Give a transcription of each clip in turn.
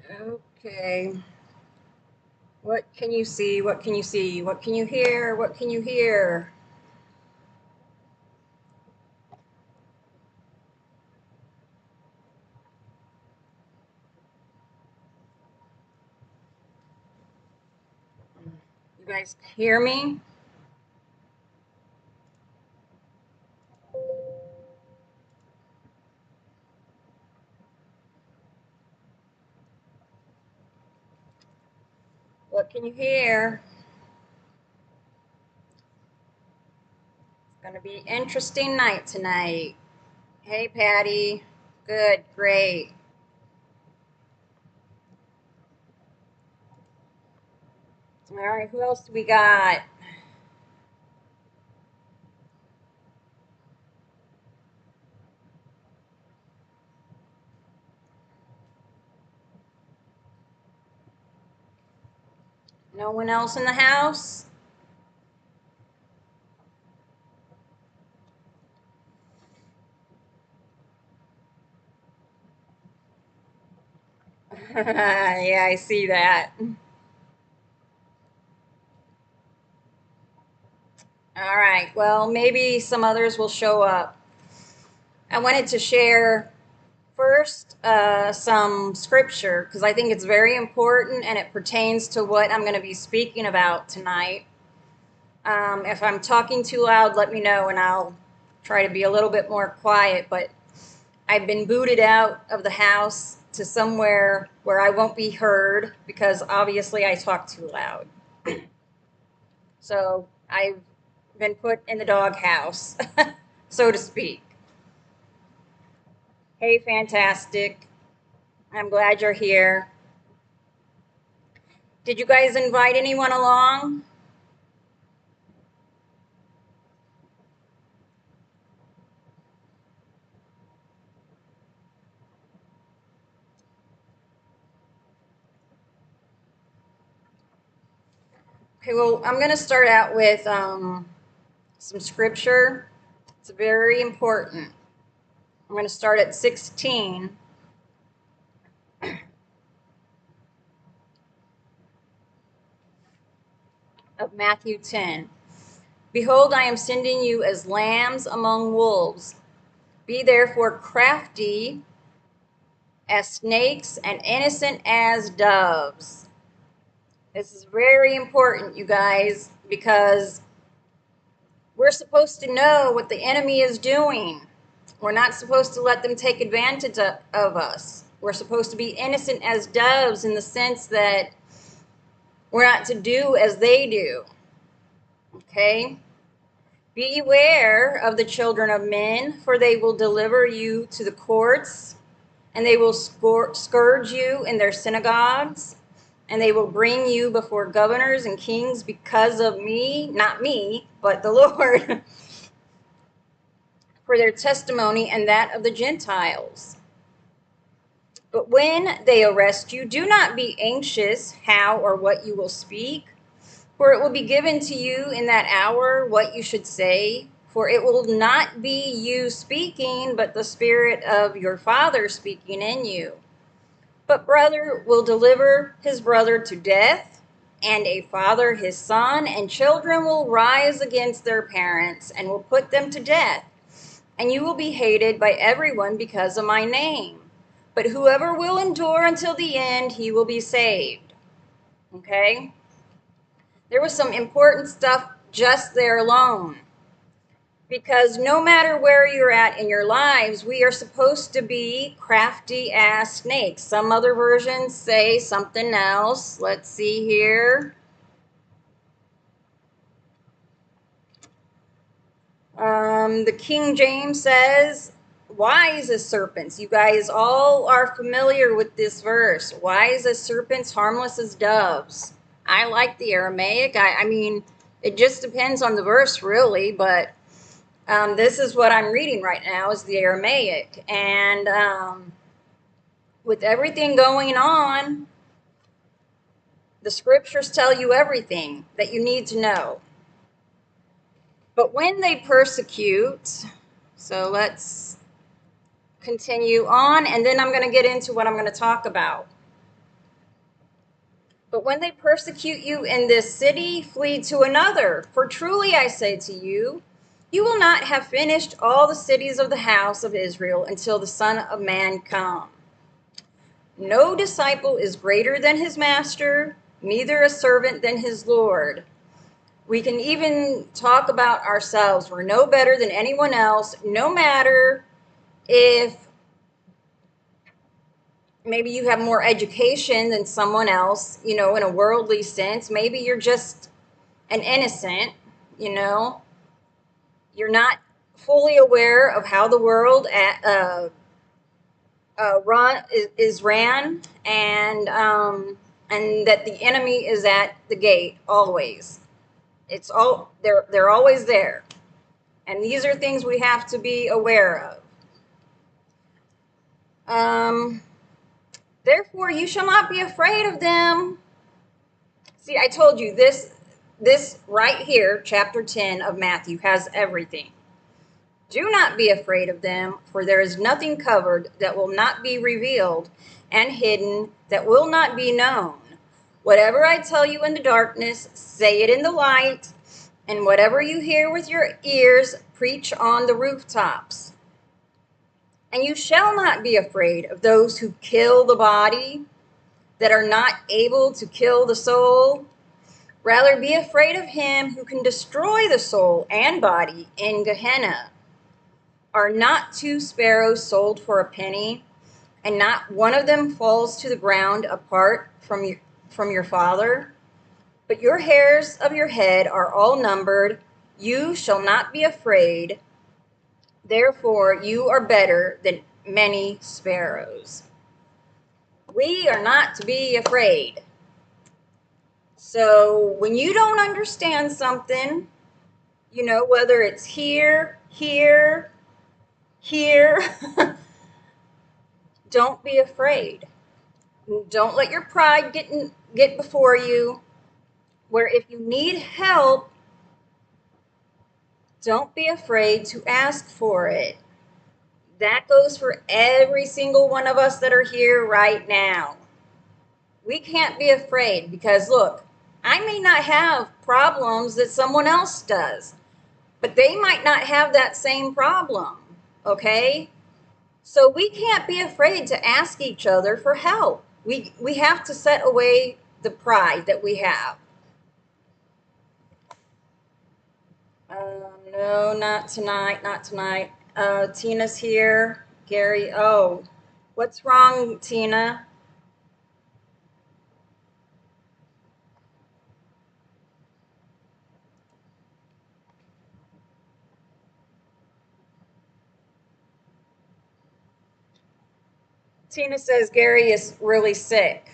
Okay. What can you see? What can you see? What can you hear? What can you hear? You guys hear me? What can you hear? It's going to be an interesting night tonight. Hey, Patty. Good, great. All right, who else do we got? No one else in the house? Yeah, I see that. All right, well, maybe some others will show up. I wanted to share first some scripture because I think it's very important and it pertains to what I'm going to be speaking about tonight. If I'm talking too loud, let me know and I'll try to be a little bit more quiet. But I've been booted out of the house to somewhere where I won't be heard because obviously I talk too loud. So I've been put in the doghouse, so to speak. Hey, fantastic. I'm glad you're here. Did you guys invite anyone along? Okay, well, I'm going to start out with some scripture. It's very important. I'm going to start at 16 of Matthew 10. Behold, I am sending you as lambs among wolves. Be therefore crafty as snakes and innocent as doves. This is very important, you guys, because we're supposed to know what the enemy is doing. We're not supposed to let them take advantage of us. We're supposed to be innocent as doves in the sense that we're not to do as they do. Okay? Beware of the children of men, for they will deliver you to the courts, and they will scourge you in their synagogues, and they will bring you before governors and kings because of me, not me, but the Lord, for their testimony and that of the Gentiles. But when they arrest you, do not be anxious how or what you will speak, for it will be given to you in that hour what you should say. For it will not be you speaking, but the Spirit of your Father speaking in you. But brother will deliver his brother to death, and a father his son, and children will rise against their parents and will put them to death. And you will be hated by everyone because of my name. But whoever will endure until the end, he will be saved. Okay? There was some important stuff just there alone. Because no matter where you're at in your lives, we are supposed to be crafty as snakes. Some other versions say something else. Let's see here. The King James says, wise as serpents. You guys all are familiar with this verse. Wise as serpents, harmless as doves. I like the Aramaic. I mean, it just depends on the verse, really, but this is what I'm reading right now is the Aramaic. And with everything going on, the scriptures tell you everything that you need to know. But when they persecute, so let's continue on, and then I'm going to get into what I'm going to talk about. But when they persecute you in this city, flee to another. For truly I say to you, you will not have finished all the cities of the house of Israel until the Son of Man come. No disciple is greater than his master, neither a servant than his Lord. We can even talk about ourselves. We're no better than anyone else, no matter if maybe you have more education than someone else, in a worldly sense. Maybe you're just an innocent, you know, you're not fully aware of how the world is ran, and that the enemy is at the gate always. They're always there, and these are things we have to be aware of. Therefore, you shall not be afraid of them. See, I told you this right here, chapter 10 of Matthew, has everything. Do not be afraid of them, for there is nothing covered that will not be revealed, and hidden that will not be known. Whatever I tell you in the darkness, say it in the light, and whatever you hear with your ears, preach on the rooftops. And you shall not be afraid of those who kill the body, that are not able to kill the soul. Rather, be afraid of him who can destroy the soul and body in Gehenna. Are not 2 sparrows sold for a penny, and not one of them falls to the ground apart from your Father? But your hairs of your head are all numbered. You shall not be afraid. Therefore, you are better than many sparrows. We are not to be afraid. So when you don't understand something, whether it's here, don't be afraid. Don't let your pride get before you, where if you need help, don't be afraid to ask for it. That goes for every single one of us that are here right now. We can't be afraid because, look, I may not have problems that someone else does, but they might not have that same problem, okay? So we can't be afraid to ask each other for help. We have to set away the pride that we have. No, not tonight, not tonight. Tina's here. Gary, oh, what's wrong, Tina? Tina says Gary is really sick.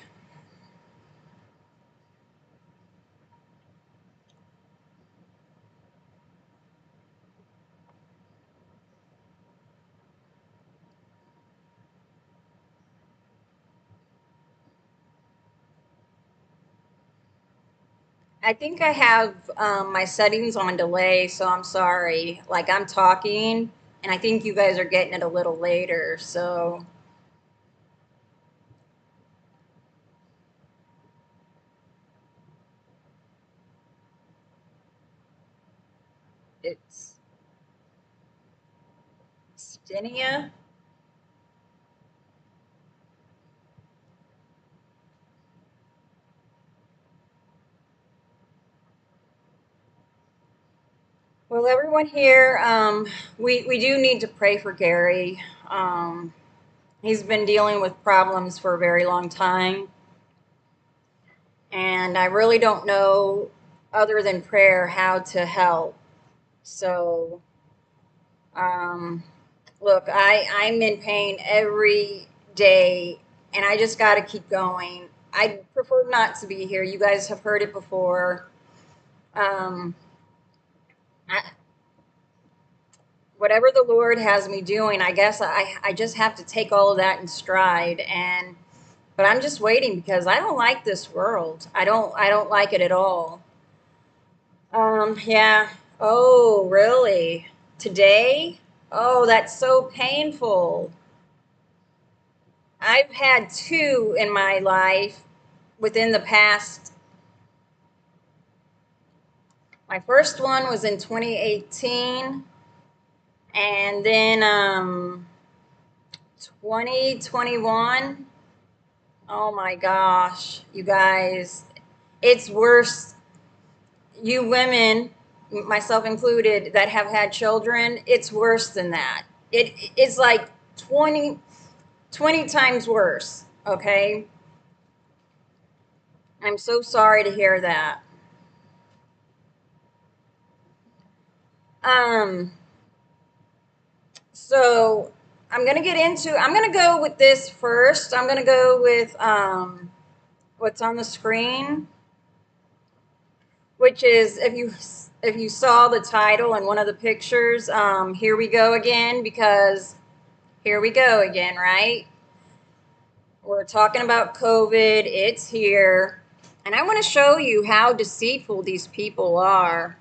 I think I have my settings on delay, so I'm sorry. Like, I'm talking, and I think you guys are getting it a little later, so it's Stinia. Well, everyone here, we do need to pray for Gary. He's been dealing with problems for a very long time, and I really don't know, other than prayer, how to help. So, um, look, I'm in pain every day, and I just got to keep going. I prefer not to be here. You guys have heard it before. Um, I, whatever the Lord has me doing, I guess I just have to take all of that in stride. But I'm just waiting because I don't like this world. I don't like it at all. Yeah. Oh, really? Today? Oh, that's so painful. I've had two in my life, within the past. My first one was in 2018, and then 2021. Oh my gosh, you guys, it's worse. You women, myself included, that have had children, it's worse than that. It's like 20 times worse, okay? I'm so sorry to hear that. Um, so I'm gonna go with this first. I'm gonna go with what's on the screen, which is if you saw the title in one of the pictures, here we go again, because here we go again, right? We're talking about COVID. It's here. And I want to show you how deceitful these people are.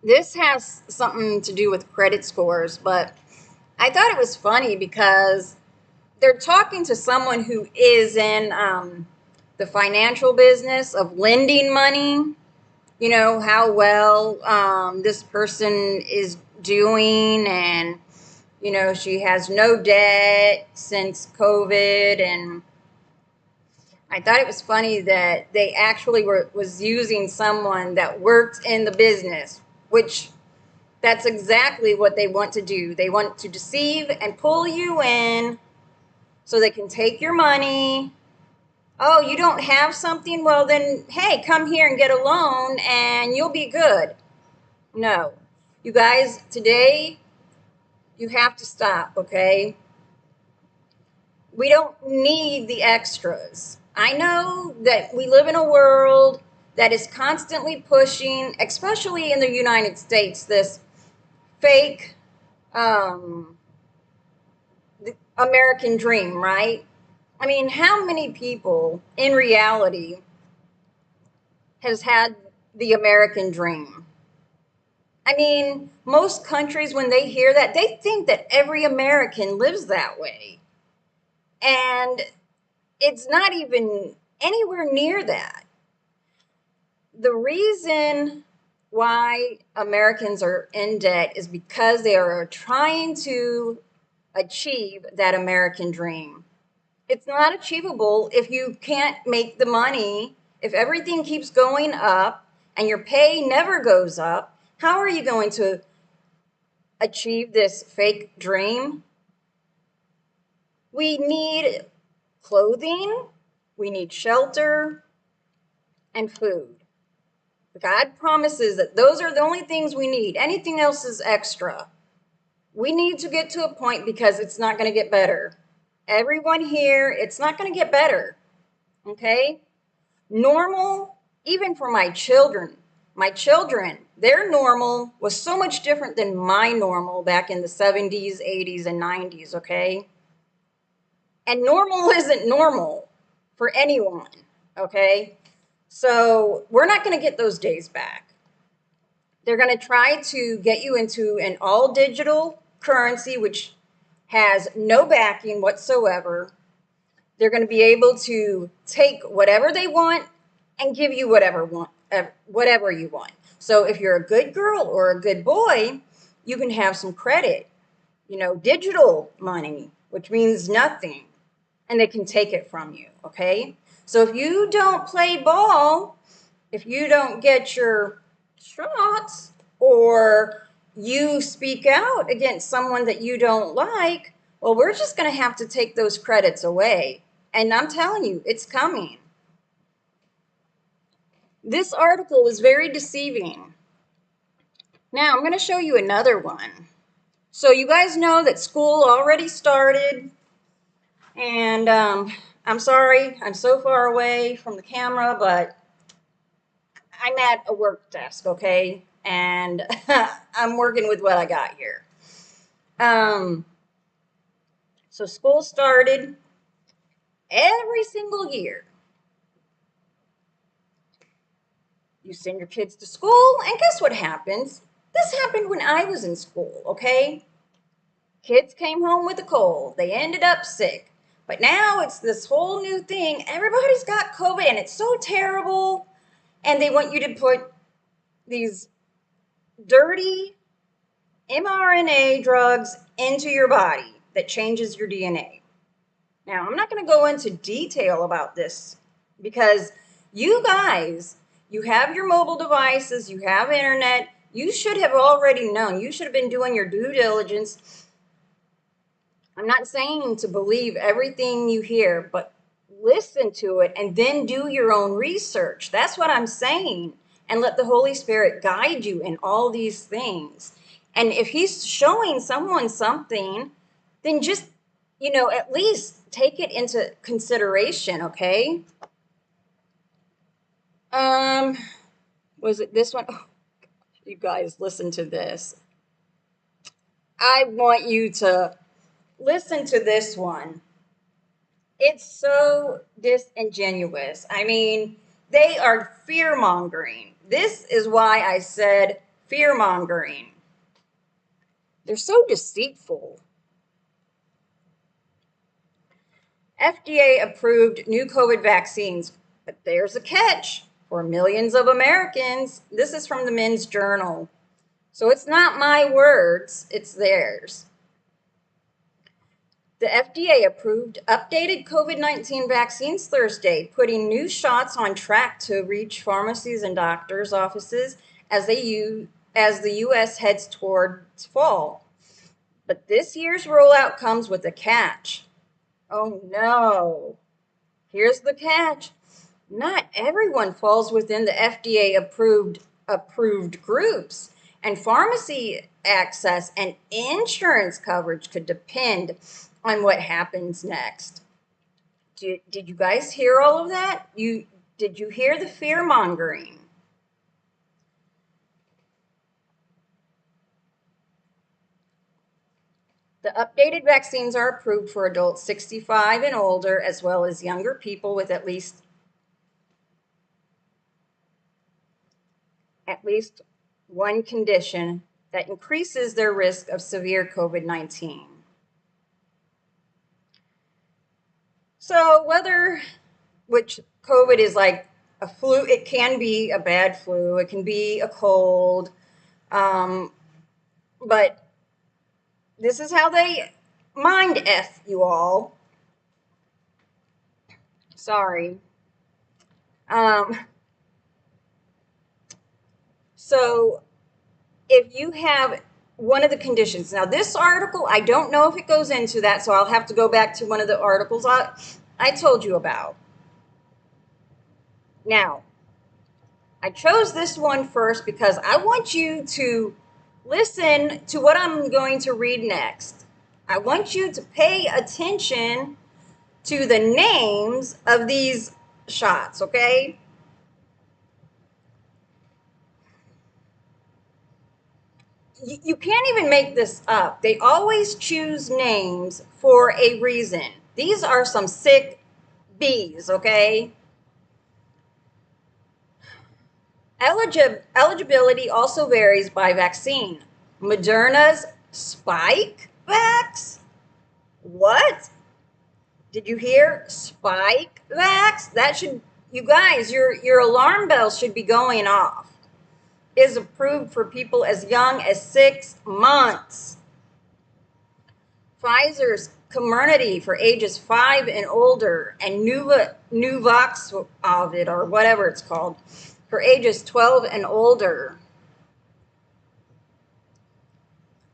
This has something to do with credit scores, but I thought it was funny because they're talking to someone who is in the financial business of lending money. You know, how well this person is doing, and you know, she has no debt since COVID. And I thought it was funny that they actually was using someone that worked in the business, which that's exactly what they want to do. They want to deceive and pull you in so they can take your money. Oh, you don't have something? Well, then, hey, come here and get a loan and you'll be good. No. You guys, today, you have to stop, okay? We don't need the extras. I know that we live in a world that is constantly pushing, especially in the United States, this fake the American dream, right? I mean, how many people in reality has had the American dream? I mean, most countries, when they hear that, they think that every American lives that way. And it's not even anywhere near that. The reason why Americans are in debt is because they are trying to achieve that American dream. It's not achievable if you can't make the money, if everything keeps going up and your pay never goes up. How are you going to achieve this fake dream? We need clothing, we need shelter, and food. God promises that those are the only things we need. Anything else is extra. We need to get to a point, because it's not going to get better. Everyone here, it's not going to get better. Okay? Normal, even for my children, their normal was so much different than my normal back in the 70s, 80s, and 90s, okay? And normal isn't normal for anyone, okay? So we're not going to get those days back. They're going to try to get you into an all digital currency, which has no backing whatsoever. They're going to be able to take whatever they want and give you whatever you want. So if you're a good girl or a good boy, you can have some credit, digital money, which means nothing, and they can take it from you, okay? So if you don't play ball, if you don't get your shots, or you speak out against someone that you don't like, well, we're just going to have to take those credits away. And I'm telling you, it's coming. This article is very deceiving. Now, I'm going to show you another one. So you guys know that school already started. And I'm sorry, I'm so far away from the camera, but I'm at a work desk, okay? And I'm working with what I got here. So school started every single year. You send your kids to school, and guess what happens? This happened when I was in school, okay? Kids came home with a cold. They ended up sick. But now it's this whole new thing. Everybody's got COVID and it's so terrible. And they want you to put these dirty mRNA drugs into your body that changes your DNA. Now, I'm not going to go into detail about this because you guys, you have your mobile devices, you have internet, you should have already known. You should have been doing your due diligence. I'm not saying to believe everything you hear, but listen to it and then do your own research. That's what I'm saying. And let the Holy Spirit guide you in all these things. And if he's showing someone something, then just, at least take it into consideration, okay? Was it this one? Oh, you guys, listen to this. I want you to listen to this one. It's so disingenuous. I mean, they are fear mongering. This is why I said fear mongering. They're so deceitful. FDA approved new COVID vaccines, but there's a catch for millions of Americans. This is from the Men's Journal. So it's not my words, it's theirs. The FDA approved updated COVID-19 vaccines Thursday, putting new shots on track to reach pharmacies and doctors' offices as the U.S. heads towards fall. But this year's rollout comes with a catch. Oh no. Here's the catch. Not everyone falls within the FDA approved groups, and pharmacy access and insurance coverage could depend on what happens next. Did you guys hear all of that? Did you hear the fear mongering? The updated vaccines are approved for adults 65 and older, as well as younger people with at least one condition that increases their risk of severe COVID-19. So which COVID is like a flu, it can be a bad flu, it can be a cold, but this is how they mind F you all. Sorry. So if you have one of the conditions, now this article, I don't know if it goes into that, so I'll have to go back to one of the articles I told you about. Now, I chose this one first because I want you to listen to what I'm going to read next. I want you to pay attention to the names of these shots, okay? You can't even make this up. They always choose names for a reason. These are some sick bees, okay? Eligibility also varies by vaccine. Moderna's Spikevax? What? Did you hear? Spikevax? That should, you guys, your alarm bells should be going off. Is approved for people as young as 6 months. Pfizer's Comirnaty for ages 5 and older, and Nuvaxovid, or whatever it's called, for ages 12 and older.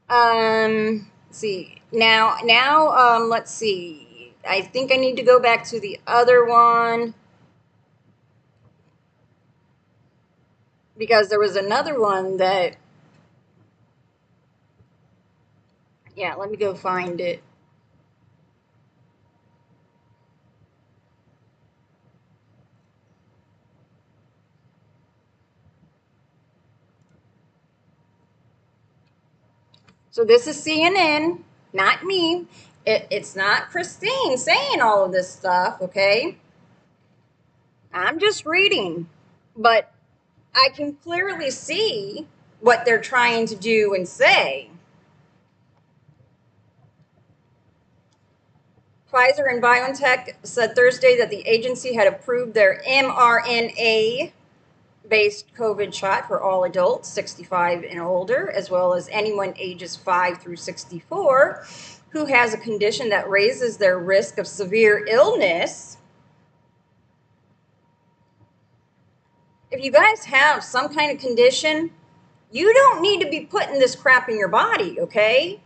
Let's see. Let's see. I think I need to go back to the other one because there was another one that, yeah, let me go find it. So this is CNN, not me. It's not Christine saying all of this stuff, okay? I'm just reading, but I can clearly see what they're trying to do and say. Pfizer and BioNTech said Thursday that the agency had approved their mRNA based COVID shot for all adults 65 and older, as well as anyone ages 5 through 64 who has a condition that raises their risk of severe illness. If you guys have some kind of condition, you don't need to be putting this crap in your body, okay?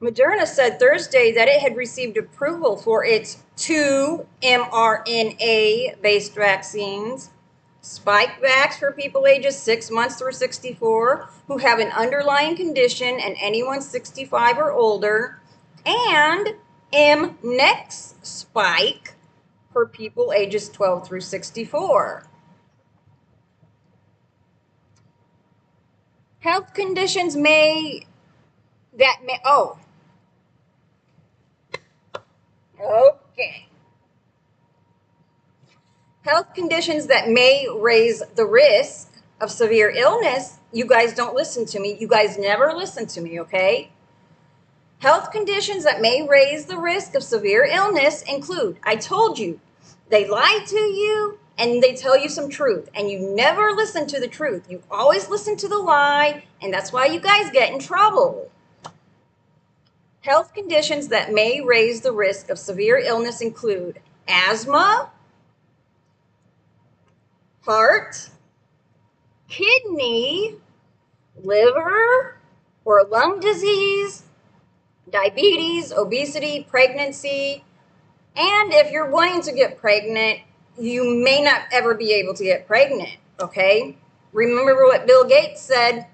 Moderna said Thursday that it had received approval for its 2 mRNA-based vaccines, Spikevax for people ages 6 months through 64 who have an underlying condition and anyone 65 or older, and mNEX Spike for people ages 12 through 64. Health conditions okay. Health conditions that may raise the risk of severe illness. You guys don't listen to me. You guys never listen to me, okay? Health conditions that may raise the risk of severe illness include, I told you, they lie to you and they tell you some truth, and you never listen to the truth. You always listen to the lie, and that's why you guys get in trouble. Health conditions that may raise the risk of severe illness include asthma, heart, kidney, liver, or lung disease, diabetes, obesity, pregnancy, and if you're wanting to get pregnant, you may not ever be able to get pregnant, okay? Remember what Bill Gates said,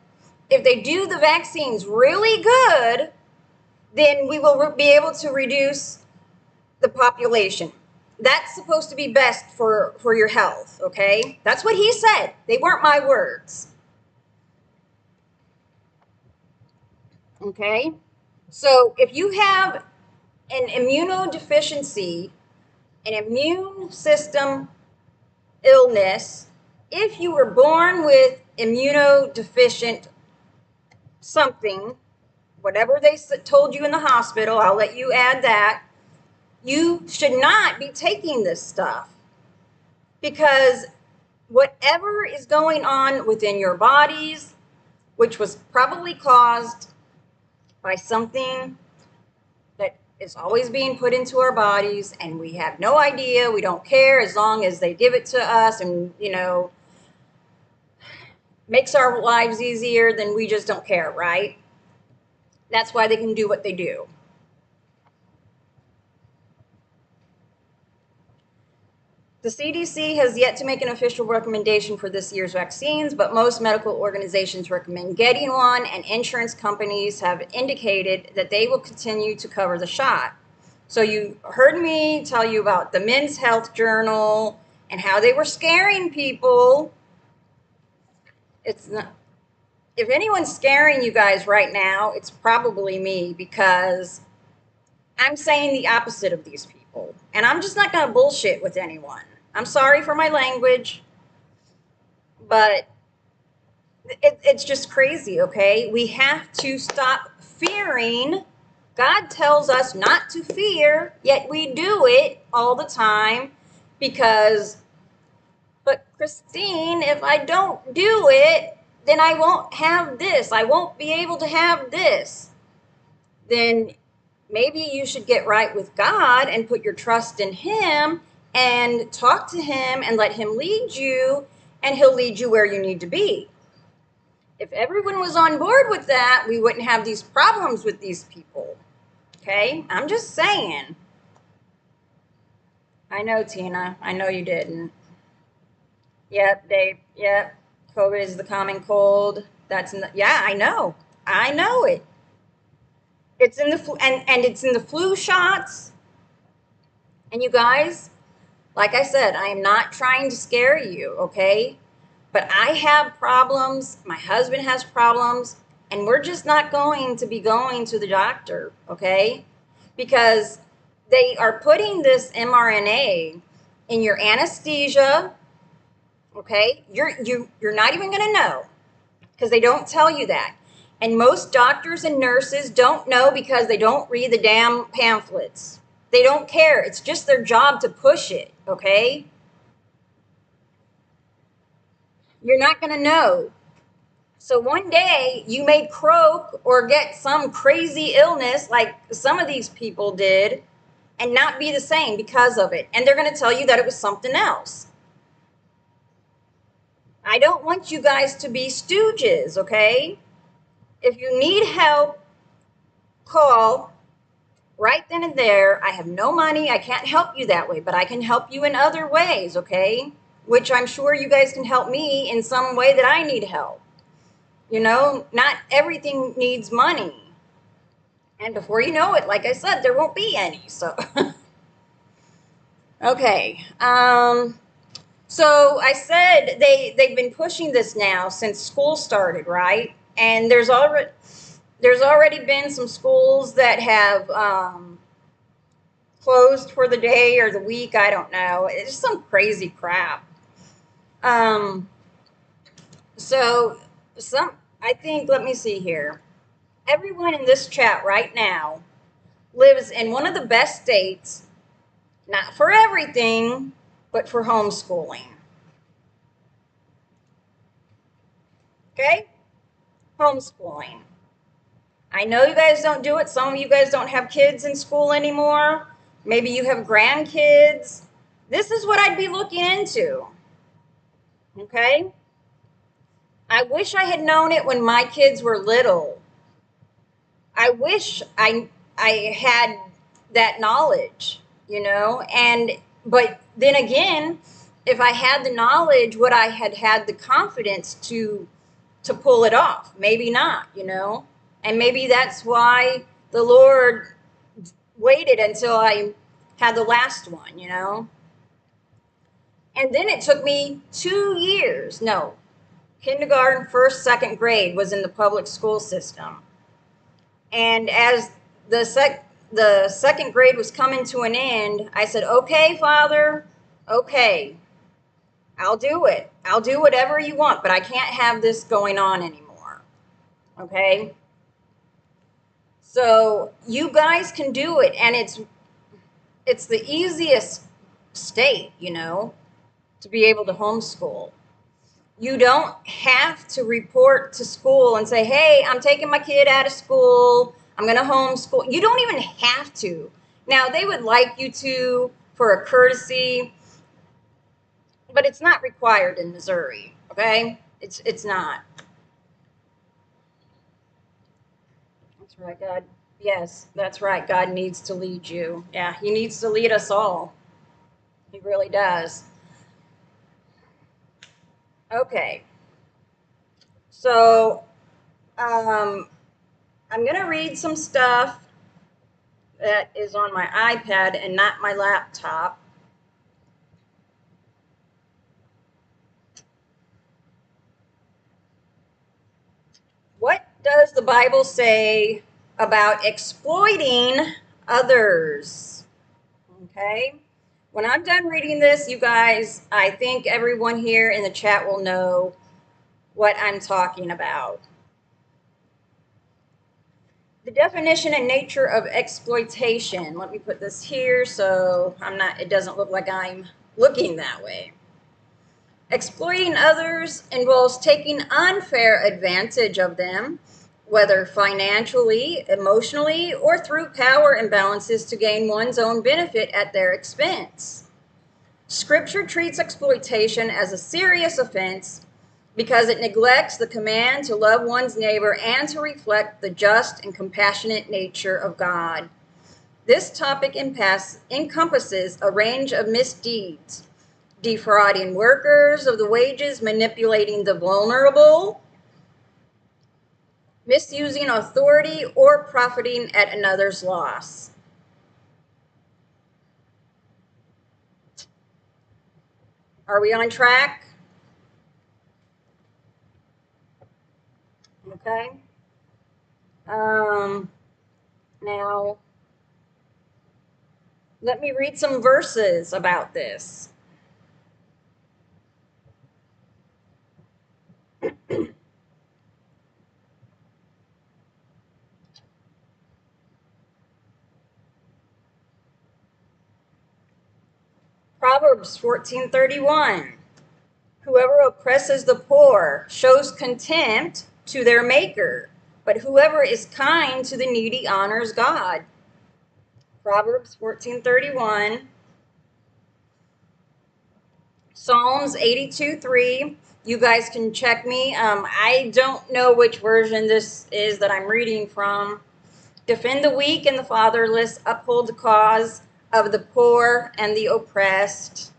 if they do the vaccines really good, then we will be able to reduce the population. That's supposed to be best for your health, okay? That's what he said. They weren't my words. Okay? So if you have an immunodeficiency, an immune system illness, if you were born with immunodeficient something, whatever they told you in the hospital, I'll let you add that, you should not be taking this stuff, because whatever is going on within your bodies, which was probably caused by something that is always being put into our bodies, and we have no idea, we don't care, as long as they give it to us and, you know, makes our lives easier, then we just don't care, right? That's why they can do what they do. The CDC has yet to make an official recommendation for this year's vaccines, but most medical organizations recommend getting one, and insurance companies have indicated that they will continue to cover the shot. So you heard me tell you about the Men's Health Journal and how they were scaring people. It's not, if anyone's scaring you guys right now, it's probably me, because I'm saying the opposite of these people, and I'm just not going to bullshit with anyone. I'm sorry for my language, but it's just crazy, okay? We have to stop fearing. God tells us not to fear, yet we do it all the time because, but Christine, if I don't do it, then I won't have this. I won't be able to have this. Then maybe you should get right with God and put your trust in Him and talk to Him and let Him lead you, and He'll lead you where you need to be. If everyone was on board with that, we wouldn't have these problems with these people. Okay? I'm just saying. I know, Tina. I know you didn't. Yep, Dave. Yep. COVID is the common cold. That's in the, yeah, I know. I know it. It's in the flu, and it's in the flu shots. And you guys, like I said, I am not trying to scare you, okay? But I have problems, my husband has problems, and we're just not going to be going to the doctor, okay? Because they are putting this mRNA in your anesthesia, okay? You're not even going to know, because they don't tell you that. And most doctors and nurses don't know because they don't read the damn pamphlets. They don't care. It's just their job to push it, okay? You're not going to know. So one day you may croak or get some crazy illness like some of these people did and not be the same because of it. And they're going to tell you that it was something else. I don't want you guys to be stooges, okay? If you need help, call right then and there. I have no money. I can't help you that way, but I can help you in other ways, okay? Which I'm sure you guys can help me in some way that I need help. You know, not everything needs money. And before you know it, like I said, there won't be any. So, okay. So I said they've been pushing this now since school started, right? And there's already been some schools that have closed for the day or the week. I don't know. It's some crazy crap. Um, so I think, let me see here. Everyone in this chat right now lives in one of the best states, not for everything, but for homeschooling. Okay? Homeschooling. I know you guys don't do it. Some of you guys don't have kids in school anymore. Maybe you have grandkids. This is what I'd be looking into. Okay? I wish I had known it when my kids were little. I wish I had that knowledge, you know, but then again, if I had the knowledge, would I had the confidence to pull it off? Maybe not, you know. And maybe that's why the Lord waited until I had the last one, you know. And then it took me 2 years. No, kindergarten, first, second grade was in the public school system. And as the second grade was coming to an end, I said, "Okay, Father, okay, I'll do it. I'll do whatever you want, but I can't have this going on anymore." Okay? So you guys can do it, and it's the easiest state, you know, to be able to homeschool. You don't have to report to school and say, "Hey, I'm taking my kid out of school. I'm going to homeschool." You don't even have to. Now, they would like you to for a courtesy, but it's not required in Missouri, okay? It's not. That's right, God. Yes, that's right. God needs to lead you. Yeah, he needs to lead us all. He really does. Okay. So, I'm going to read some stuff that is on my iPad and not my laptop. What does the Bible say about exploiting others? Okay. When I'm done reading this, you guys, I think everyone here in the chat will know what I'm talking about. The definition and nature of exploitation. Let me put this here so it doesn't look like I'm looking that way. Exploiting others involves taking unfair advantage of them, whether financially, emotionally, or through power imbalances to gain one's own benefit at their expense. Scripture treats exploitation as a serious offense because it neglects the command to love one's neighbor and to reflect the just and compassionate nature of God. This topic encompasses a range of misdeeds: defrauding workers of the wages, manipulating the vulnerable, misusing authority, or profiting at another's loss. Are we on track? Okay. Now, let me read some verses about this. Proverbs 14:31. Whoever oppresses the poor shows contempt to their maker, but whoever is kind to the needy honors God. Proverbs 14:31. Psalms 82:3. You guys can check me. I don't know which version this is that I'm reading from. Defend the weak and the fatherless, uphold the cause of the poor and the oppressed.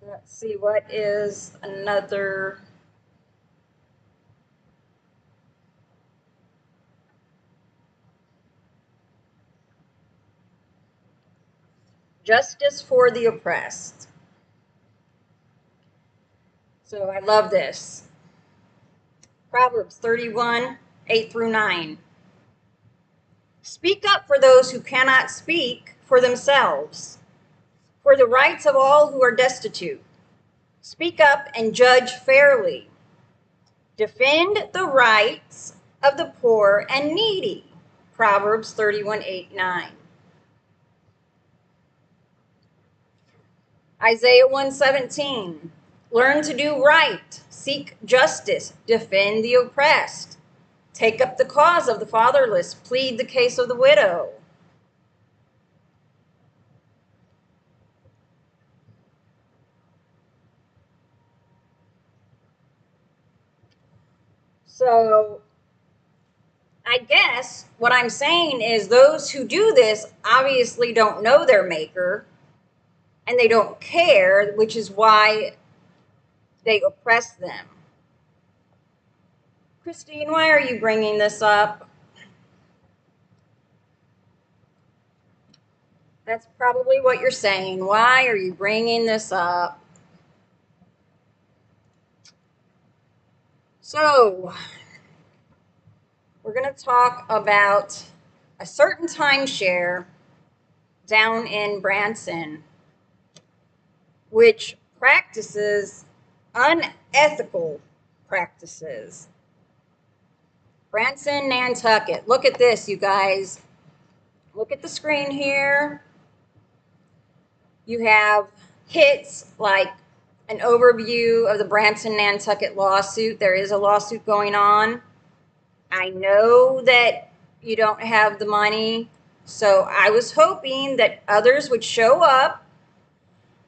Let's see, what is another? Justice for the oppressed. So I love this. Proverbs 31:8-9. Speak up for those who cannot speak for themselves, for the rights of all who are destitute. Speak up and judge fairly. Defend the rights of the poor and needy. Proverbs 31:8-9. Isaiah 1:17. Learn to do right, seek justice, defend the oppressed, take up the cause of the fatherless, plead the case of the widow. So I guess what I'm saying is those who do this obviously don't know their maker and they don't care, which is why they oppress them. Christine, why are you bringing this up? That's probably what you're saying. Why are you bringing this up? So, we're going to talk about a certain timeshare down in Branson, which practices unethical practices. Branson, Nantucket. Look at this, you guys. Look at the screen here. You have hits like an overview of the Branson Nantucket lawsuit. There is a lawsuit going on. I know that you don't have the money, so I was hoping that others would show up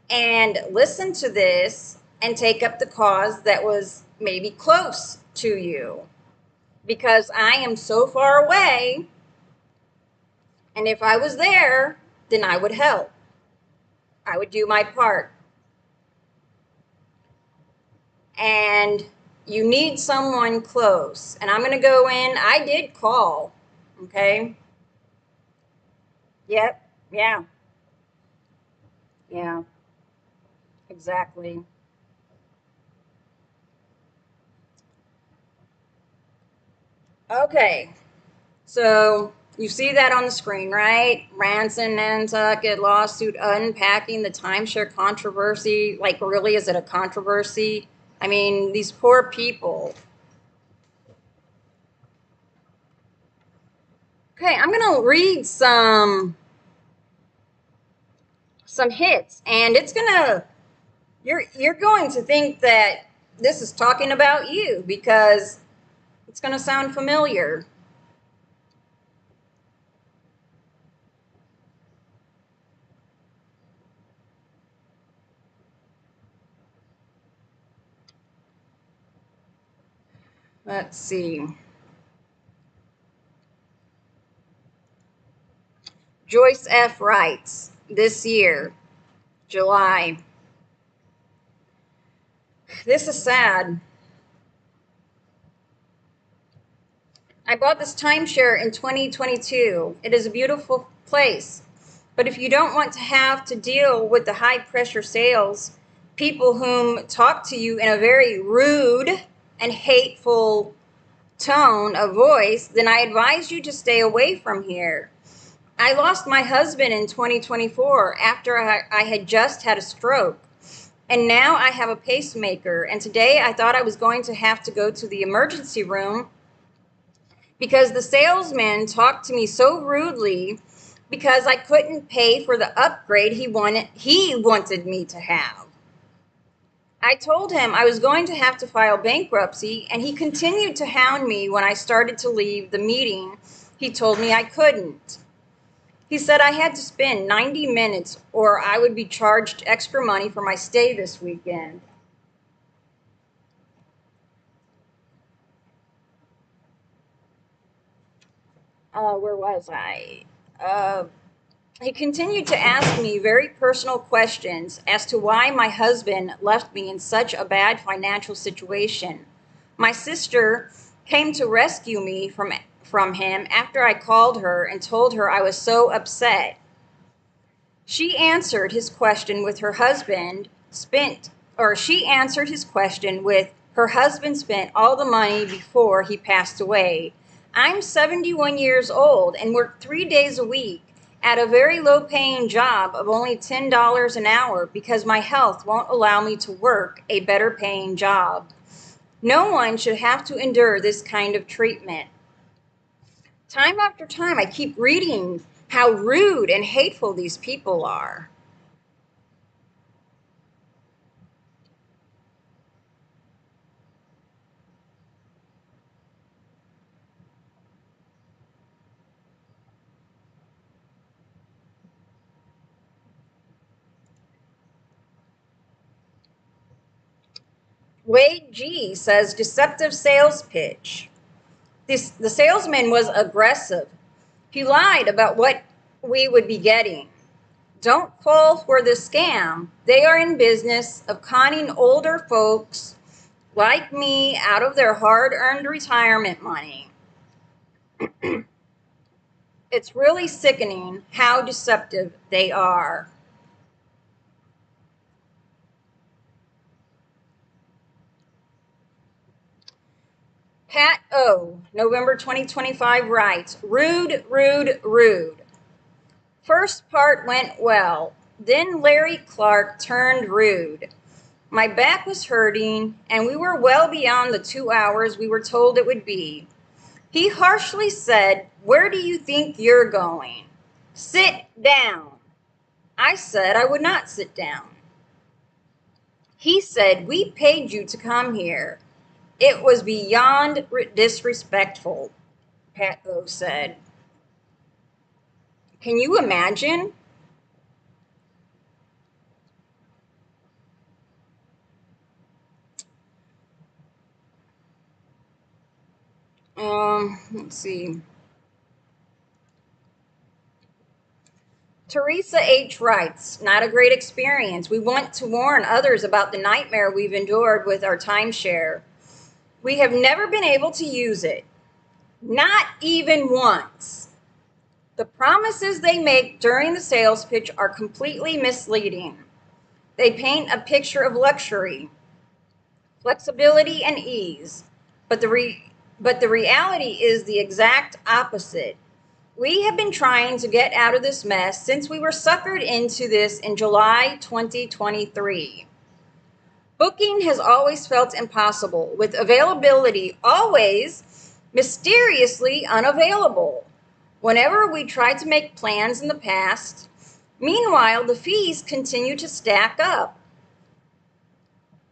and listen to this and take up the cause that was maybe close to you, because I am so far away, and if I was there, then I would help. I would do my part. And you need someone close. And I'm going to go in. I did call. Okay. Yep. Yeah. Yeah. Exactly. Okay. So you see that on the screen, right? Branson, Nantucket lawsuit unpacking the timeshare controversy. Like, really, is it a controversy? I mean, these poor people. Okay, I'm gonna read some hits, and it's gonna you're going to think that this is talking about you because it's gonna sound familiar. Let's see. Joyce F. writes this year, July. This is sad. I bought this timeshare in 2022. It is a beautiful place. But if you don't want to have to deal with the high pressure sales, people whom talk to you in a very rude and hateful tone of voice, then I advise you to stay away from here. I lost my husband in 2024 after I had just had a stroke. And now I have a pacemaker. And today I thought I was going to have to go to the emergency room because the salesman talked to me so rudely because I couldn't pay for the upgrade he wanted me to have. I told him I was going to have to file bankruptcy, and he continued to hound me when I started to leave the meeting. He told me I couldn't. He said I had to spend 90 minutes or I would be charged extra money for my stay this weekend. Where was I? Uh, he continued to ask me very personal questions as to why my husband left me in such a bad financial situation. My sister came to rescue me from him after I called her and told her I was so upset. She answered his question with her husband spent, or she answered his question with her husband spent all the money before he passed away. I'm 71 years old and work 3 days a week at a very low paying job of only $10 an hour because my health won't allow me to work a better paying job. No one should have to endure this kind of treatment. Time after time, I keep reading how rude and hateful these people are. Wade G says deceptive sales pitch. The salesman was aggressive. He lied about what we would be getting. Don't fall for the scam. They are in business of conning older folks like me out of their hard-earned retirement money. It's really sickening how deceptive they are. Pat O, November 2025 writes, rude, rude, rude. First part went well. Then Larry Clark turned rude. My back was hurting, and we were well beyond the 2 hours we were told it would be. He harshly said, where do you think you're going? Sit down. I said I would not sit down. He said, we paid you to come here. It was beyond disrespectful, Pat O said. Can you imagine? Let's see. Teresa H. writes, not a great experience. We want to warn others about the nightmare we've endured with our timeshare. We have never been able to use it, not even once. The promises they make during the sales pitch are completely misleading. They paint a picture of luxury, flexibility, and ease, but the reality is the exact opposite. We have been trying to get out of this mess since we were suckered into this in July 2023. Booking has always felt impossible, with availability always mysteriously unavailable. Whenever we tried to make plans in the past, meanwhile, the fees continue to stack up.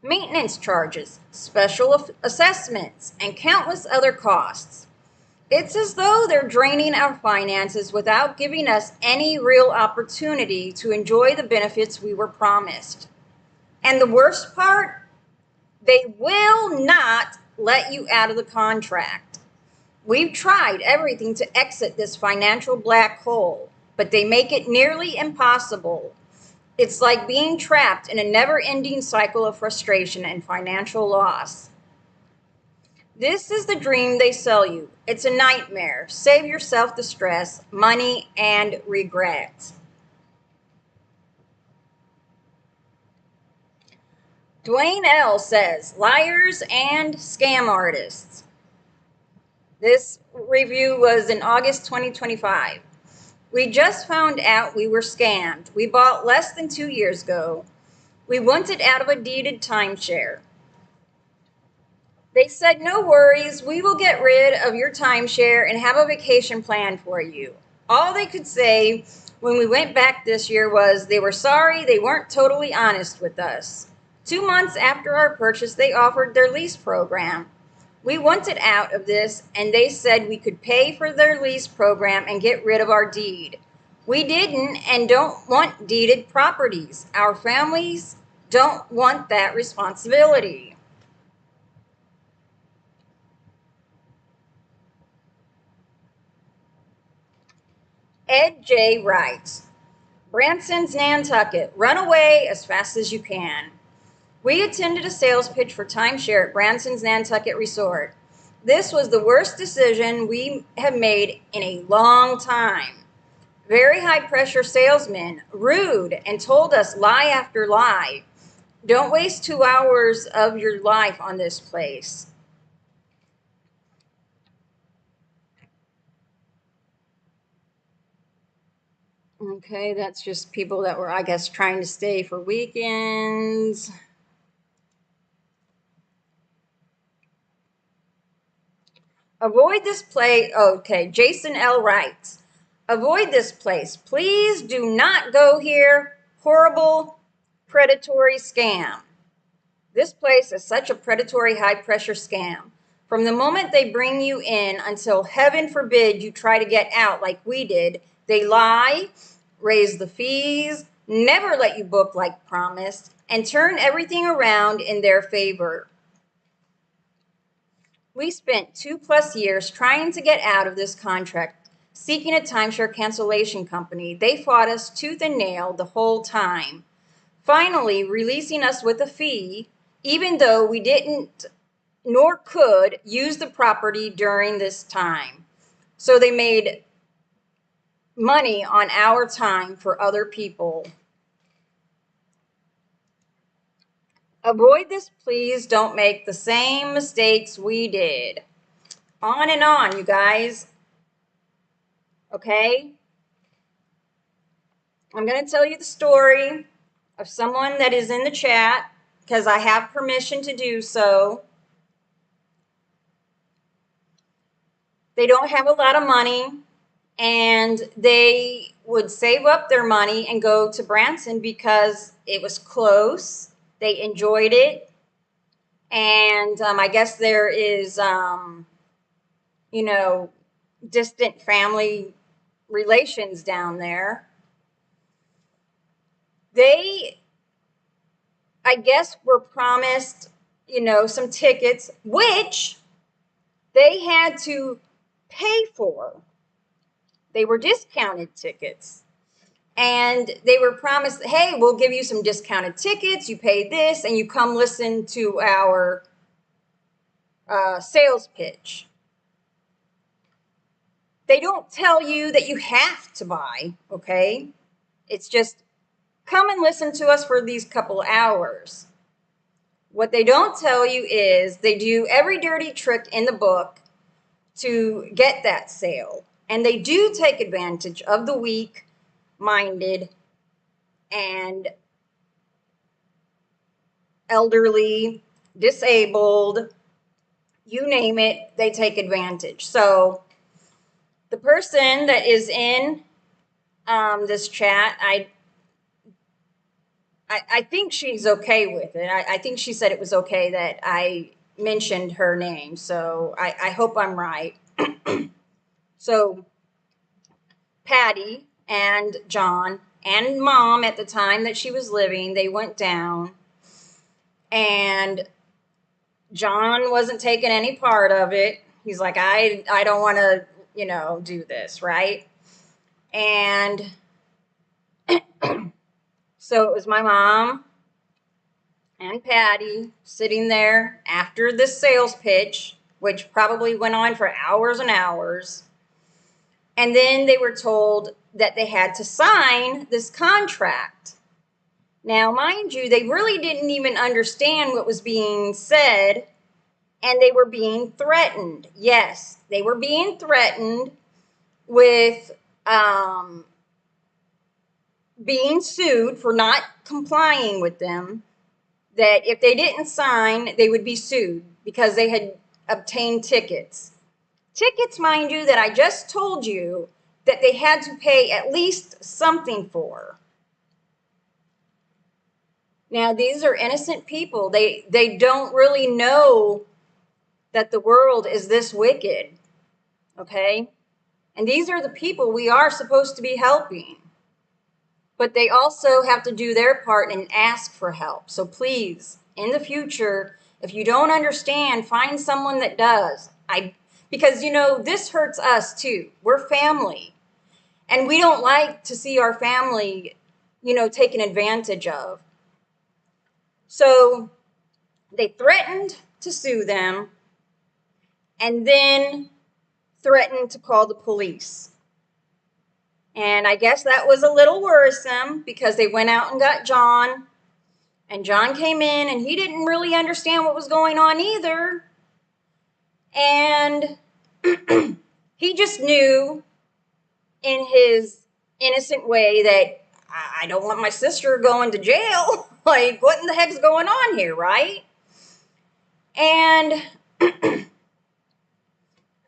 Maintenance charges, special assessments, and countless other costs. It's as though they're draining our finances without giving us any real opportunity to enjoy the benefits we were promised. And the worst part, they will not let you out of the contract. We've tried everything to exit this financial black hole, but they make it nearly impossible. It's like being trapped in a never-ending cycle of frustration and financial loss. This is the dream they sell you. It's a nightmare. Save yourself the stress, money, and regret. Dwayne L. says, liars and scam artists. This review was in August 2025. We just found out we were scammed. We bought less than 2 years ago. We wanted out of a deeded timeshare. They said, no worries, we will get rid of your timeshare and have a vacation plan for you. All they could say when we went back this year was they were sorry they weren't totally honest with us. 2 months after our purchase, they offered their lease program. We wanted out of this, and they said we could pay for their lease program and get rid of our deed. We didn't and don't want deeded properties. Our families don't want that responsibility. Ed J. writes, Bransons, Nantucket, run away as fast as you can. We attended a sales pitch for timeshare at Bransons, Nantucket Resort. This was the worst decision we have made in a long time. Very high pressure salesmen, rude, and told us lie after lie. Don't waste 2 hours of your life on this place. Okay, that's just people that were, I guess, trying to stay for weekends. Avoid this place. Okay, Jason L. writes, avoid this place. Please do not go here. Horrible predatory scam. This place is such a predatory high pressure scam. From the moment they bring you in until heaven forbid you try to get out like we did, they lie, raise the fees, never let you book like promised, and turn everything around in their favor. We spent 2+ years trying to get out of this contract, seeking a timeshare cancellation company. They fought us tooth and nail the whole time, finally releasing us with a fee, even though we didn't nor could use the property during this time. So they made money on our time for other people. Avoid this, please. Don't make the same mistakes we did. On and on, you guys. Okay? I'm going to tell you the story of someone that is in the chat because I have permission to do so. They don't have a lot of money, and they would save up their money and go to Branson because it was close. They enjoyed it. And I guess there is, you know, distant family relations down there. They, I guess, were promised, some tickets, which they had to pay for. They were discounted tickets. And they were promised, hey, we'll give you some discounted tickets. You pay this, and you come listen to our sales pitch. They don't tell you that you have to buy, okay? It's just come and listen to us for these couple hours. What they don't tell you is they do every dirty trick in the book to get that sale. And they do take advantage of the weak minded and elderly, disabled, you name it, they take advantage. So the person that is in this chat, I think she's okay with it. I think she said it was okay that I mentioned her name. So I hope I'm right. So Patty and John and Mom at the time that she was living, they went down, and John wasn't taking any part of it. He's like, I don't want to, do this, right? And so it was my mom and Patty sitting there after this sales pitch, which probably went on for hours and hours. And then they were told that they had to sign this contract. Now, mind you, they really didn't even understand what was being said, and they were being threatened. Yes, they were being threatened with being sued for not complying with them, that if they didn't sign, they would be sued because they had obtained tickets. Tickets, mind you, that I just told you that they had to pay at least something for. Now, these are innocent people. They don't really know that the world is this wicked, okay? And these are the people we are supposed to be helping. But they also have to do their part and ask for help. So please, in the future, if you don't understand, find someone that does. Because this hurts us too. We're family. And we don't like to see our family, taken advantage of. So they threatened to sue them and then threatened to call the police. And I guess that was a little worrisome because they went out and got John. And John came in and he didn't really understand what was going on either. And he just knew in his innocent way that I don't want my sister going to jail. Like, what in the heck's going on here, right? And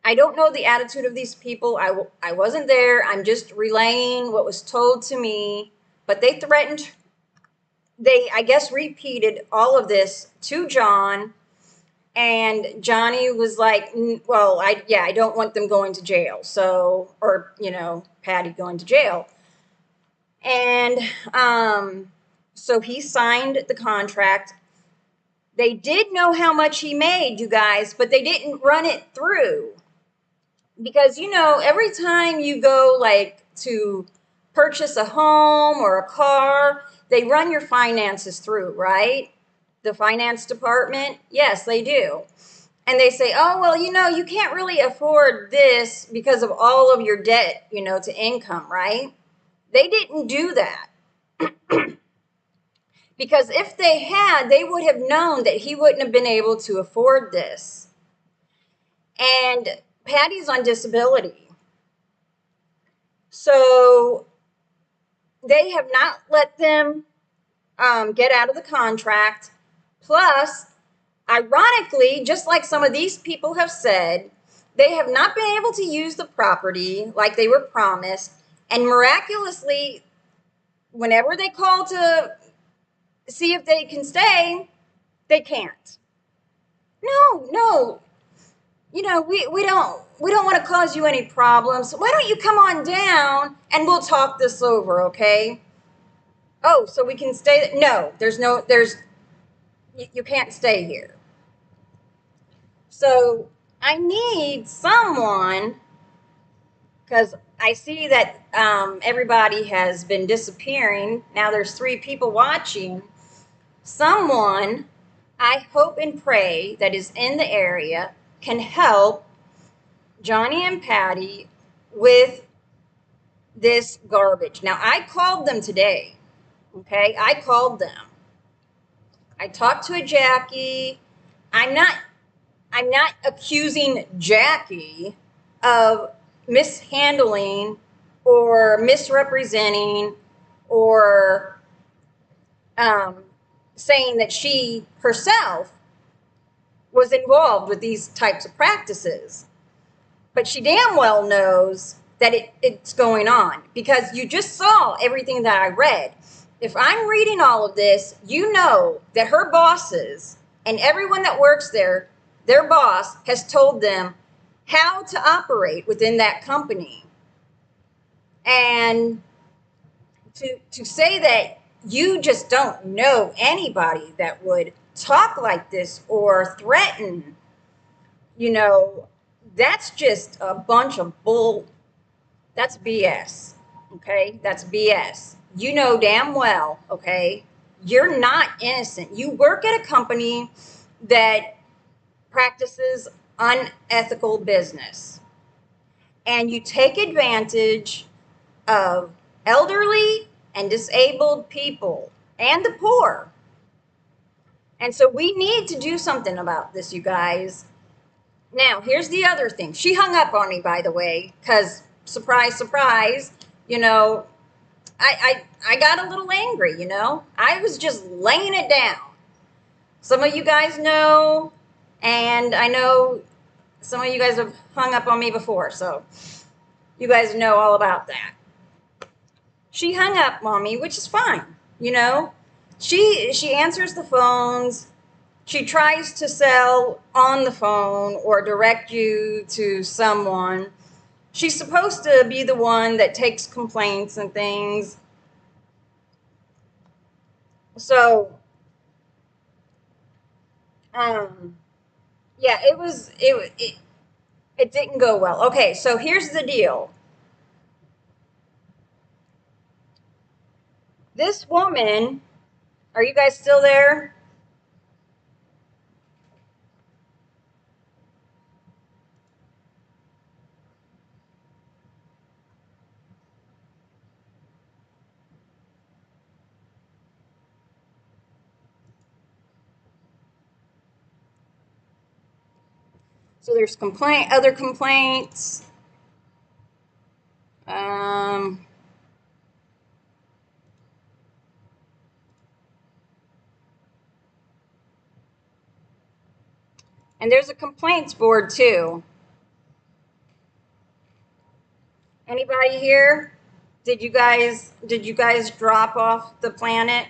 I don't know the attitude of these people. I wasn't there. I'm just relaying what was told to me. But they threatened, I guess, repeated all of this to John. And Johnny was like, well, I don't want them going to jail. So, or, Patty going to jail. And so he signed the contract. They did know how much he made, you guys, but they didn't run it through. Because, every time you go like to purchase a home or a car, they run your finances through, right? The finance department, yes, they do. And they say, oh, well, you can't really afford this because of all of your debt, to income, right? They didn't do that. Because if they had, they would have known that he wouldn't have been able to afford this. And Patty's on disability. So they have not let them get out of the contract. Plus, ironically, just like some of these people have said, they have not been able to use the property like they were promised. And miraculously, whenever they call to see if they can stay, they can't. No. We don't want to cause you any problems. Why don't you come on down and we'll talk this over, okay? Oh, so we can stay? No, you can't stay here. So I need someone, because I see that everybody has been disappearing. Now there's 3 people watching. Someone, I hope and pray, that is in the area can help Johnny and Patty with this garbage. Now, I called them today, okay? I called them. I talked to a Jackie. I'm not accusing Jackie of mishandling or misrepresenting or saying that she herself was involved with these types of practices. But she damn well knows that it's going on, because you just saw everything that I read. If I'm reading all of this, you know that her bosses and everyone that works there, their boss has told them how to operate within that company. And to say that you just don't know anybody that would talk like this or threaten, that's just a bunch of bull. That's BS, okay? That's BS. You know damn well, okay? You're not innocent. You work at a company that practices unethical business, and you take advantage of elderly and disabled people and the poor. And so we need to do something about this, you guys. Now, here's the other thing. She hung up on me, by the way, because surprise, surprise, I got a little angry, you know. I was just laying it down. Some of you guys know, and I know some of you guys have hung up on me before, so you guys know all about that. She hung up on me, which is fine, you know. She answers the phones. She tries to sell on the phone or direct you to someone. She's supposed to be the one that takes complaints and things. So, um, yeah, it didn't go well. Okay, so here's the deal. This woman, are you guys still there? So there's other complaints. Um, and there's a complaints board too. Anybody here? Did you guys drop off the planet?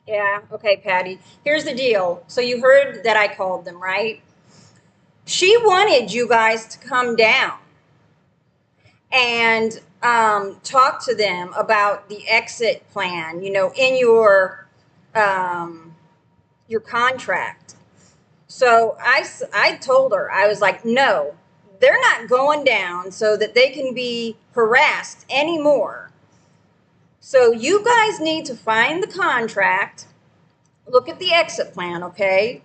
Yeah, okay, Patty. Here's the deal. So you heard that I called them, right? She wanted you guys to come down and talk to them about the exit plan, you know, in your contract. So I told her, I was like, no, they're not going down so that they can be harassed anymore. So you guys need to find the contract, look at the exit plan, okay?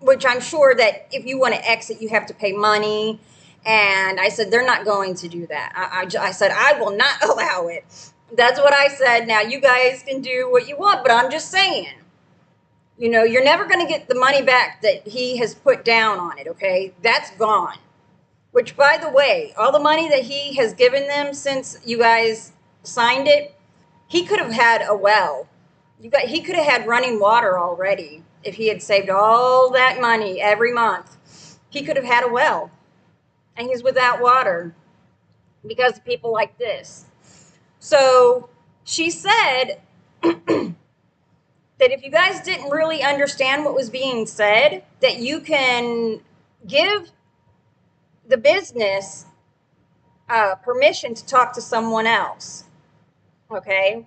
Which I'm sure that if you want to exit, you have to pay money. And I said, they're not going to do that. I said, I will not allow it. That's what I said. Now, you guys can do what you want, but I'm just saying, you know, you're never going to get the money back that he has put down on it, okay? That's gone. Which, by the way, all the money that he has given them since you guys signed it, he could have had a well. He could have had running water already if he had saved all that money every month. He could have had a well, and he's without water because of people like this. So she said that if you guys didn't really understand what was being said, that you can give the business permission to talk to someone else. Okay.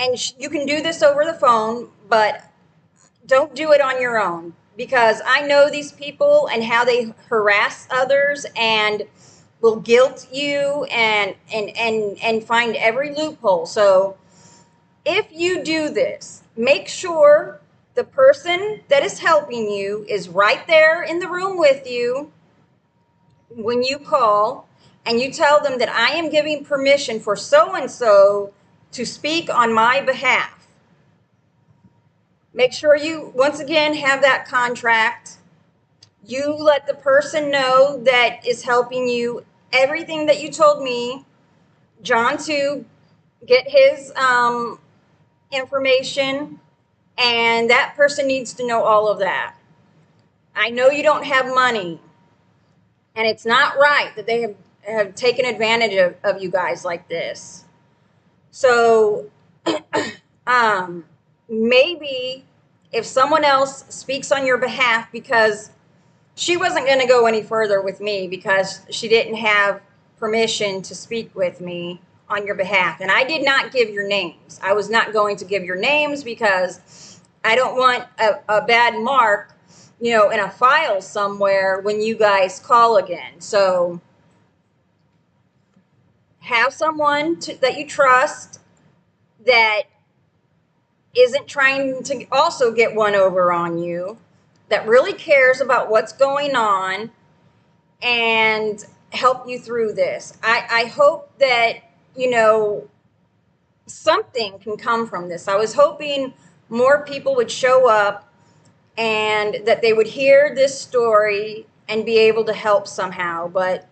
And you can do this over the phone, but don't do it on your own, because I know these people and how they harass others and will guilt you and find every loophole. So if you do this, make sure the person that is helping you is right there in the room with you when you call, and you tell them that I am giving permission for so and so to speak on my behalf. Make sure you, once again, have that contract. You let the person know that is helping you everything that you told me. John, to get his information, and that person needs to know all of that. I know you don't have money, and it's not right that they have taken advantage of you guys like this. So maybe if someone else speaks on your behalf, because she wasn't going to go any further with me because she didn't have permission to speak with me on your behalf. And I did not give your names. I was not going to give your names because I don't want a bad mark, you know, in a file somewhere when you guys call again. So have someone that you trust that isn't trying to also get one over on you, that really cares about what's going on and help you through this. I hope that, you know, something can come from this. I was hoping more people would show up and that they would hear this story and be able to help somehow. But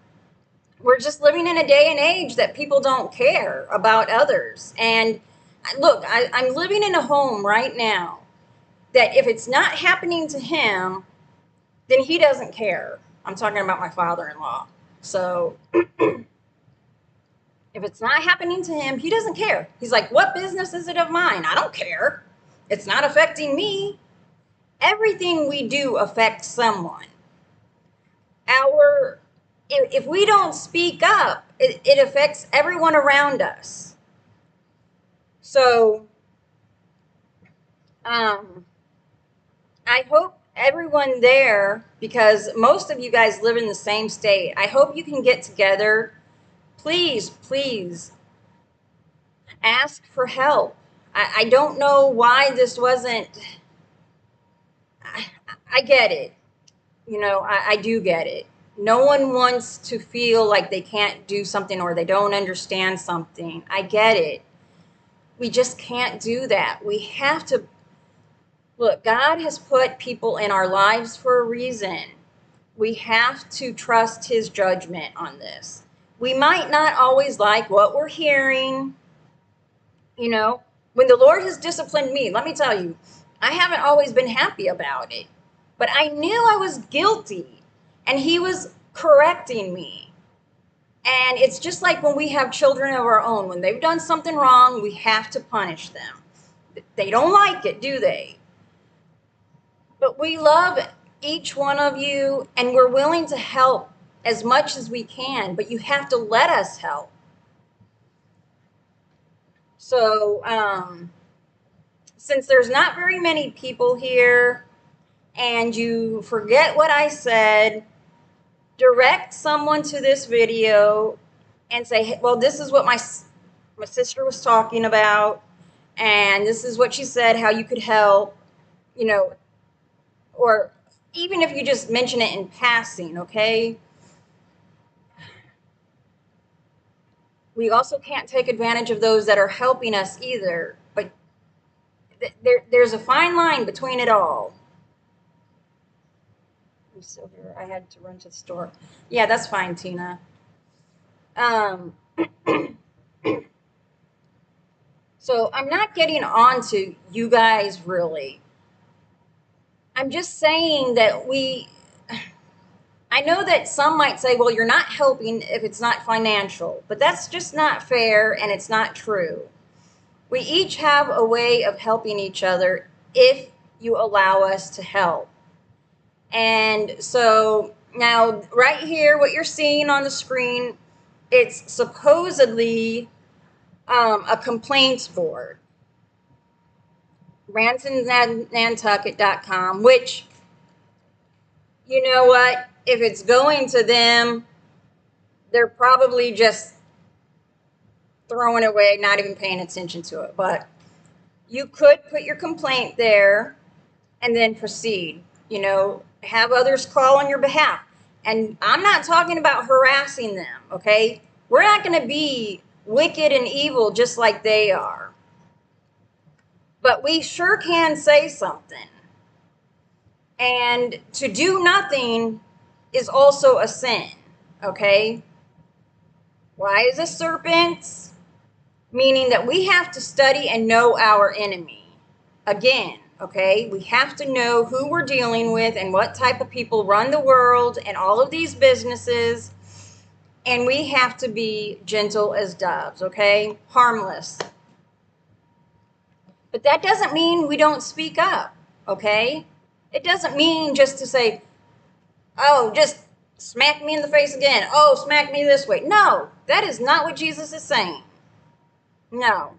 we're just living in a day and age that people don't care about others. And look, I'm living in a home right now that if it's not happening to him, then he doesn't care. I'm talking about my father-in-law. So if it's not happening to him, he doesn't care. He's like, what business is it of mine? I don't care. It's not affecting me. Everything we do affects someone. If we don't speak up, it affects everyone around us. So I hope everyone there, because most of you guys live in the same state, I hope you can get together. Please, please ask for help. I don't know why this wasn't. I get it. I do get it. No one wants to feel like they can't do something or they don't understand something. I get it. We just can't do that. We have to look, God has put people in our lives for a reason. We have to trust his judgment on this. We might not always like what we're hearing. When the Lord has disciplined me, let me tell you, I haven't always been happy about it. But I knew I was guilty and he was correcting me. And it's just like when we have children of our own. When they've done something wrong, we have to punish them. They don't like it, do they? But we love each one of you and we're willing to help as much as we can, but you have to let us help. So, since there's not very many people here and you forget what I said, direct someone to this video and say, hey, well, this is what my sister was talking about, and this is what she said, how you could help, or even if you just mention it in passing, okay? We also can't take advantage of those that are helping us either, but there's a fine line between it all. I'm still here. I had to run to the store. Yeah, that's fine, Tina. So I'm not getting on to you guys really. I'm just saying that I know that some might say, well, you're not helping if it's not financial, but that's just not fair and it's not true. We each have a way of helping each other if you allow us to help. And so now right here, what you're seeing on the screen, it's supposedly a complaints board. Bransons@nantucket.com, which, you know what, if it's going to them, they're probably just throwing it away, not even paying attention to it. But you could put your complaint there and then proceed, have others call on your behalf. And I'm not talking about harassing them, okay? We're not going to be wicked and evil just like they are. But we sure can say something. And to do nothing is also a sin, okay? Why is it serpents? Meaning that we have to study and know our enemy. Again, okay? We have to know who we're dealing with and what type of people run the world and all of these businesses. And we have to be gentle as doves, okay? Harmless. But that doesn't mean we don't speak up, okay? It doesn't mean just to say, oh, just smack me in the face again. Oh, smack me this way. No, that is not what Jesus is saying. No.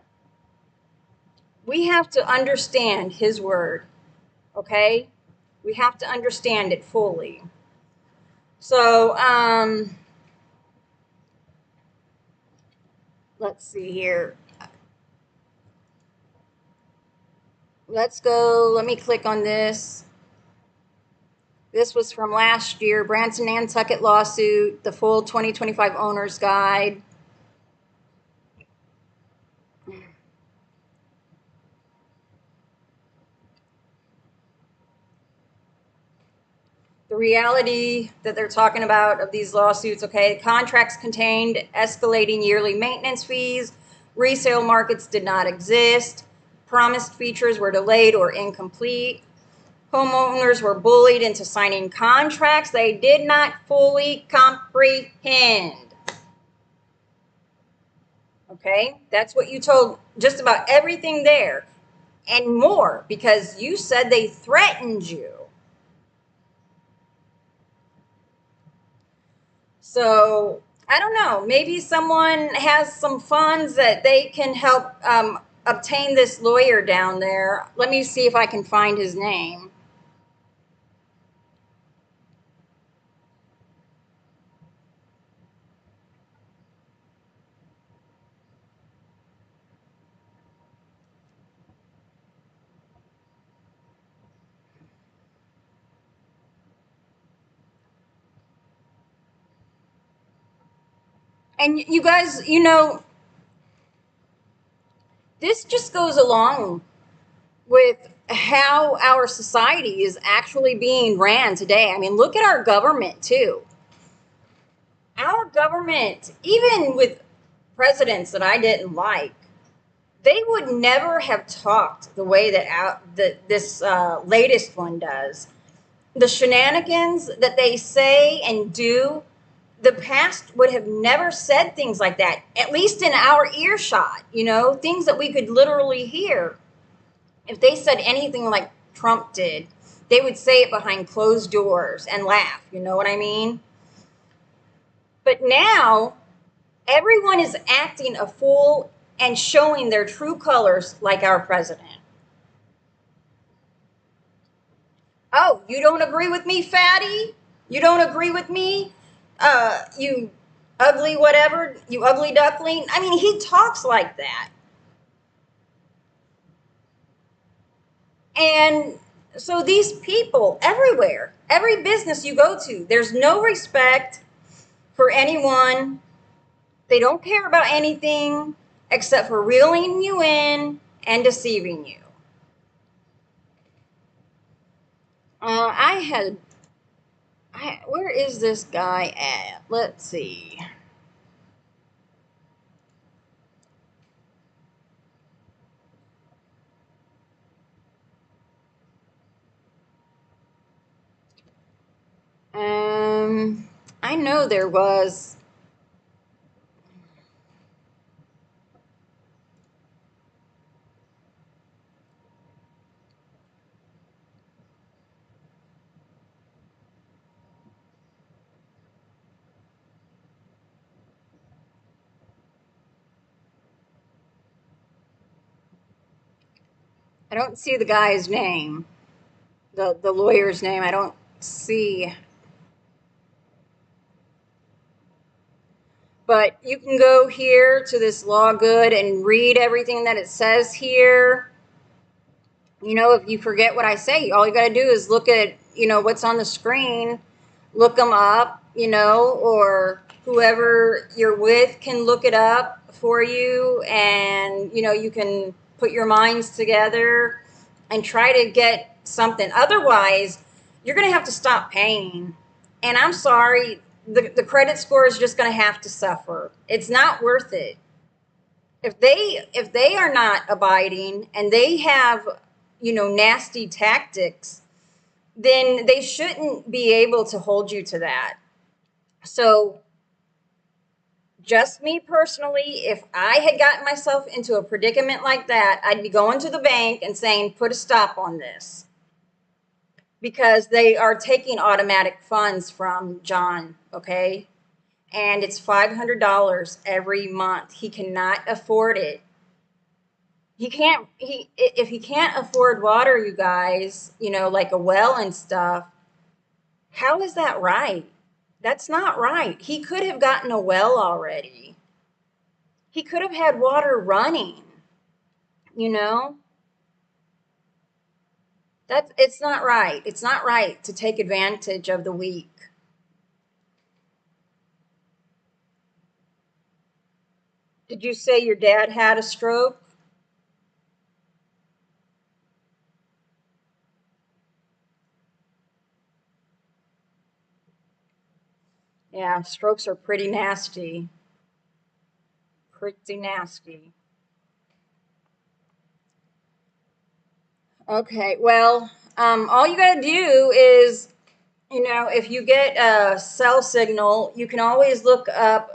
We have to understand his word, okay? We have to understand it fully. So, let's see here. Let's go. Let me click on this. This was from last year, Branson Nantucket lawsuit, the full 2025 owner's guide. The The reality that they're talking about of these lawsuits, okay, contracts contained escalating yearly maintenance fees, resale markets did not exist, promised features were delayed or incomplete, homeowners were bullied into signing contracts they did not fully comprehend. Okay, that's what you told just about everything there and more, because you said they threatened you. So I don't know, maybe someone has some funds that they can help obtain this lawyer down there. Let me see if I can find his name. And you guys, this just goes along with how our society is actually being ran today. I mean, look at our government too. Our government, even with presidents that I didn't like, they would never have talked the way that this latest one does. The shenanigans that they say and do, the past would have never said things like that, at least in our earshot, things that we could literally hear. If they said anything like Trump did, they would say it behind closed doors and laugh, you know what I mean? But now everyone is acting a fool and showing their true colors like our president. Oh, you don't agree with me, fatty? You don't agree with me? You ugly whatever, you ugly duckling. I mean, he talks like that. And so these people everywhere, every business you go to, there's no respect for anyone. They don't care about anything except for reeling you in and deceiving you. Where is this guy at? Let's see. I know there was. I don't see the guy's name, the lawyer's name. I don't see. But you can go here to this law good and read everything that it says here. If you forget what I say, all you got to do is look at, what's on the screen, look them up, or whoever you're with can look it up for you. And, you can put your minds together and try to get something. Otherwise, you're going to have to stop paying. And I'm sorry, the credit score is just going to have to suffer. It's not worth it. If they are not abiding and they have, nasty tactics, then they shouldn't be able to hold you to that. So just me personally, if I had gotten myself into a predicament like that, I'd be going to the bank and saying, put a stop on this, because they are taking automatic funds from John, okay? And it's $500 every month. He cannot afford it. If he can't afford water, you guys, like a well and stuff, how is that right? That's not right. He could have gotten a well already. He could have had water running, you know? It's not right. It's not right to take advantage of the weak. Did you say your dad had a stroke? Yeah, strokes are pretty nasty. Pretty nasty. Okay, well, all you gotta do is, if you get a cell signal, you can always look up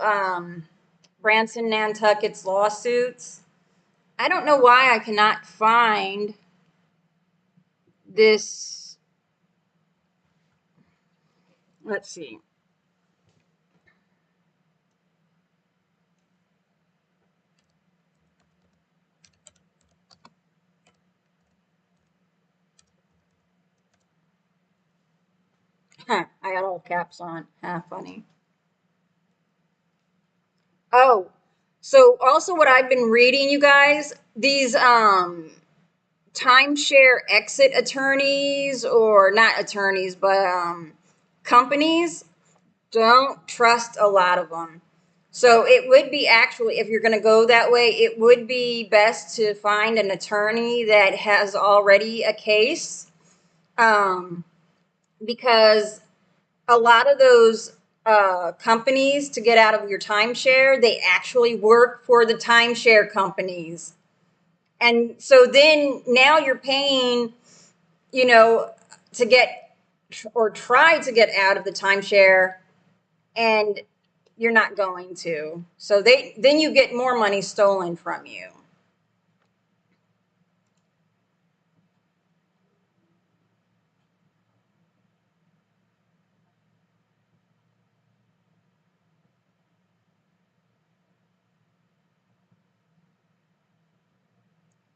Branson Nantucket's lawsuits. I don't know why I cannot find this. Let's see. Huh, I got all caps on. Funny. Oh, so also what I've been reading, you guys, these timeshare exit attorneys, or not attorneys, but companies, don't trust a lot of them. So it would be, actually, if you're going to go that way, it would be best to find an attorney that has already a case, um, because a lot of those companies, to get out of your timeshare, they actually work for the timeshare companies. And so then now you're paying, you know, to get, or try to get out of the timeshare, and you're not going to. So then you get more money stolen from you.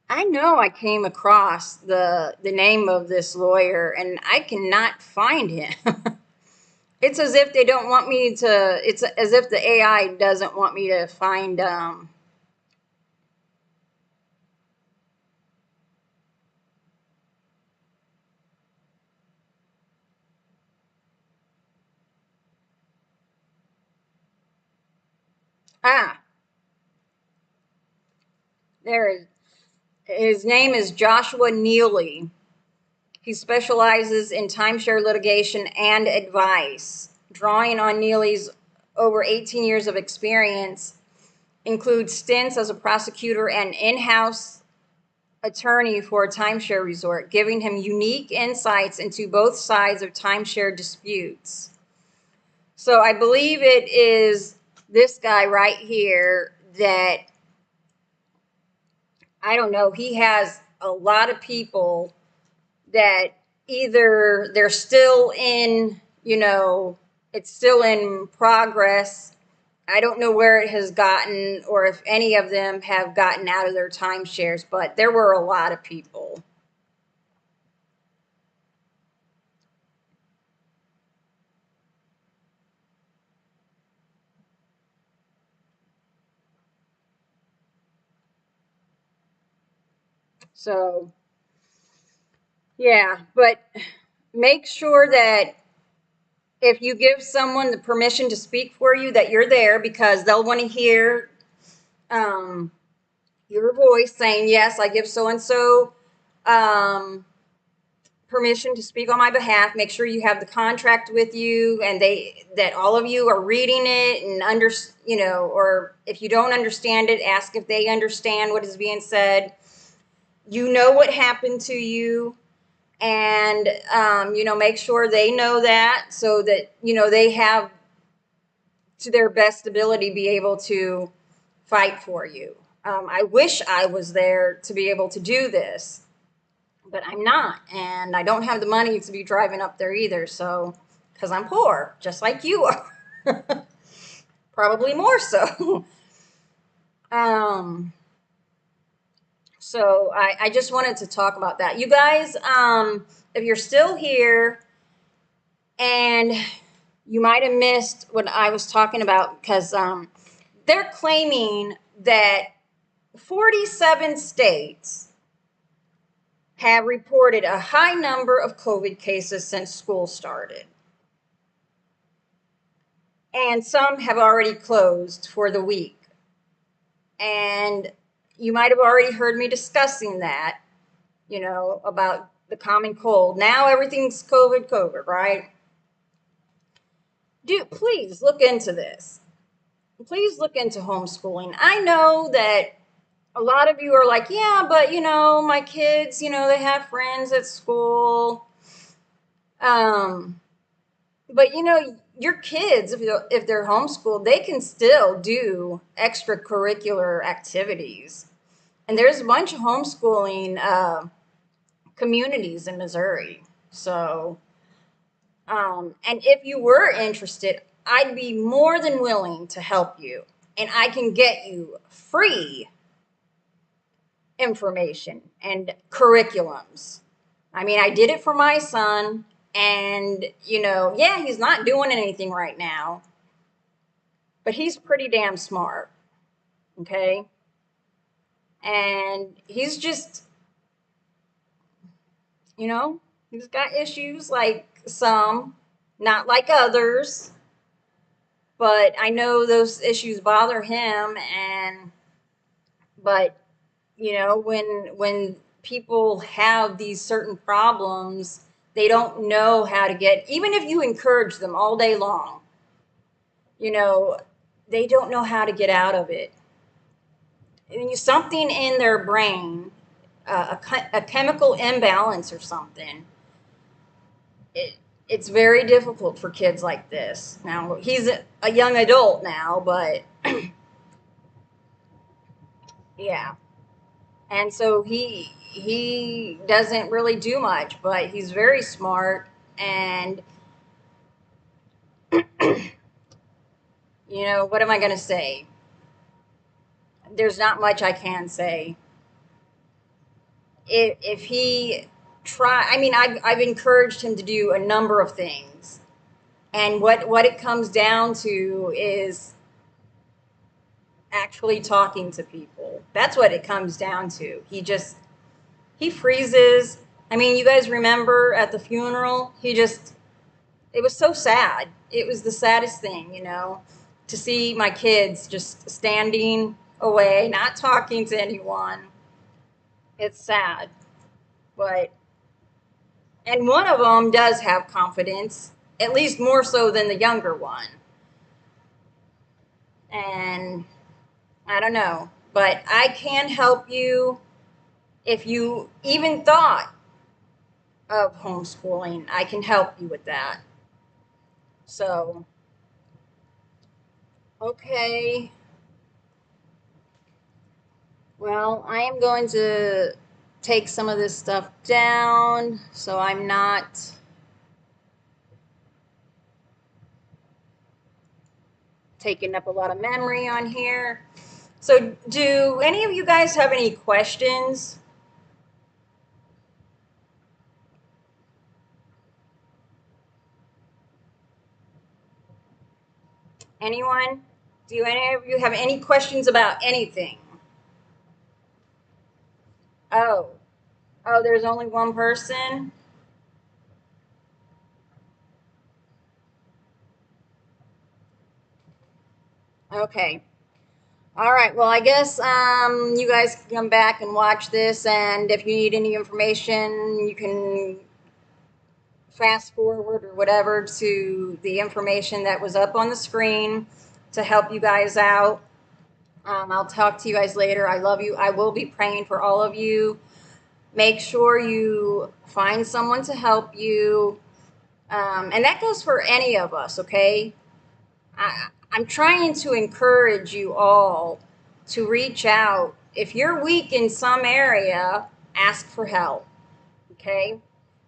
I know I came across the name of this lawyer, and I cannot find him. It's as if they don't want me to. It's as if the AI doesn't want me to find. Ah, there is. His name is Joshua Neely. He specializes in timeshare litigation and advice. Drawing on Neely's over 18 years of experience, includes stints as a prosecutor and in-house attorney for a timeshare resort, giving him unique insights into both sides of timeshare disputes. So I believe it is this guy right here that, I don't know, he has a lot of people that either they're still in, it's still in progress. I don't know where it has gotten, or if any of them have gotten out of their timeshares, but there were a lot of people. So, yeah, but make sure that if you give someone the permission to speak for you, that you're there, because they'll want to hear um, your voice saying, yes, I give so and so permission to speak on my behalf. Make sure you have the contract with you, and that all of you are reading it and or if you don't understand it, ask if they understand what is being said. You know what happened to you, and make sure they know that, so that they have, to their best ability, be able to fight for you. I wish I was there to be able to do this, but I'm not, and I don't have the money to be driving up there either. So, because I'm poor, just like you are, probably more so. um, so I just wanted to talk about that, you guys. If you're still here, and you might have missed what I was talking about, because they're claiming that 47 states have reported a high number of COVID cases since school started. And some have already closed for the week. And you might have already heard me discussing that, about the common cold. Now everything's COVID, right? Do please look into this. Please look into homeschooling. I know that a lot of you are like, yeah, but my kids, they have friends at school. Um, but your kids, if they're homeschooled, they can still do extracurricular activities. And there's a bunch of homeschooling communities in Missouri. So, and if you were interested, I'd be more than willing to help you. And I can get you free information and curriculums. I mean, I did it for my son, and yeah, he's not doing anything right now, but he's pretty damn smart, okay? And he's just, he's got issues like some, not like others, but I know those issues bother him. And but when people have these certain problems, they don't know how to get, even if you encourage them all day long, you know they don't know how to get out of it. And something in their brain, a chemical imbalance or something. It's very difficult for kids like this. Now he's a young adult now, but yeah. And so he doesn't really do much, but he's very smart. And what am I going to say? There's not much I can say. If he try, I mean, I've encouraged him to do a number of things, and what it comes down to is actually talking to people. That's what it comes down to. He freezes. I mean, you guys remember at the funeral, it was so sad. It was the saddest thing, to see my kids just standing away, not talking to anyone. It's sad. But, and one of them does have confidence, at least more so than the younger one. And I don't know, but I can help you if you even thought of homeschooling. I can help you with that. So, okay. Well, I am going to take some of this stuff down so I'm not taking up a lot of memory on here. So, do any of you guys have any questions? Anyone? Do any of you have any questions about anything? Oh, oh, there's only one person? Okay. All right. Well, I guess you guys can come back and watch this, and if you need any information, you can fast forward or whatever to the information that was up on the screen to help you guys out. I'll talk to you guys later. I love you. I will be praying for all of you. Make sure you find someone to help you. And that goes for any of us, okay? I'm trying to encourage you all to reach out. If you're weak in some area, ask for help, okay?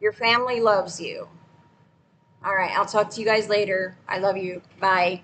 Your family loves you. All right, I'll talk to you guys later. I love you. Bye.